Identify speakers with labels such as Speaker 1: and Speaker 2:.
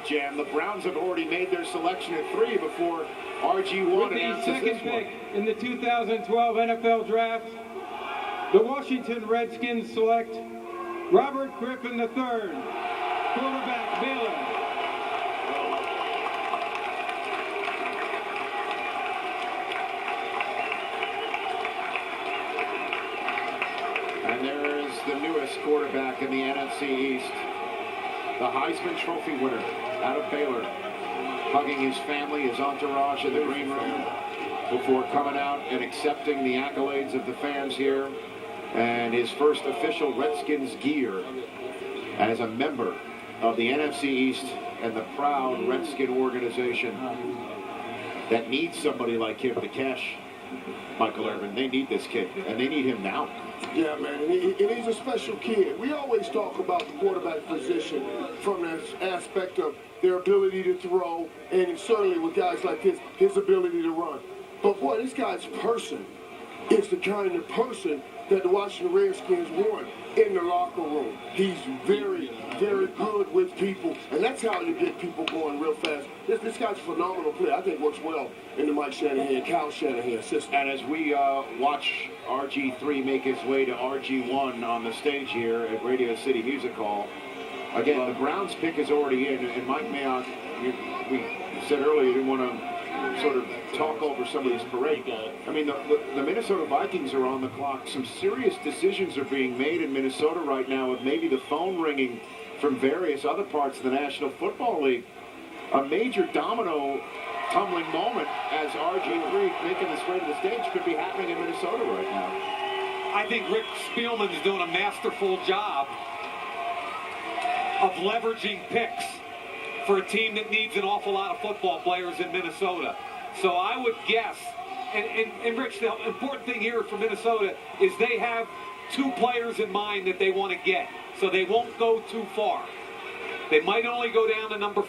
Speaker 1: logjam. The Browns have already made their selection at 3 before RG1 announces
Speaker 2: With the second pick in the 2012 NFL Draft, the Washington Redskins select Robert Griffin III, quarterback, Baylor.
Speaker 1: And there is the newest quarterback in the NFC East, the Heisman Trophy winner out of Baylor, hugging his family, his entourage in the green room before coming out and accepting the accolades of the fans here and his first official Redskins gear as a member of the NFC East and the proud Redskin organization that needs somebody like him to cash Michael Irvin. They need this kid, and they need him now.
Speaker 3: Yeah, man, and he's a special kid. We always talk about the quarterback position from the aspect of their ability to throw, and certainly with guys like this, his ability to run. But boy, this guy's person is the kind of person that the Washington Redskins want in the locker room. He's very, very good with people, and that's how you get people going real fast. This guy's a phenomenal player. I think works well in the Mike Shanahan, Kyle Shanahan system.
Speaker 1: And as we watch RG3 make his way to RG1 on the stage here at Radio City Music Hall, again, the Browns pick is already in, and Mike Mayock, we said earlier you didn't want to sort of talk over somebody's parade. I mean, the Minnesota Vikings are on the clock. Some serious decisions are being made in Minnesota right now with maybe the phone ringing from various other parts of the National Football League. A major domino tumbling moment as RG3 making his way to the stage could be happening in Minnesota right now.
Speaker 4: I think Rick Spielman's doing a masterful job of leveraging picks for a team that needs an awful lot of football players in Minnesota. So I would guess, and Rich, the important thing here for Minnesota is they have 2 players in mind that they want to get. So they won't go too far. They might only go down to number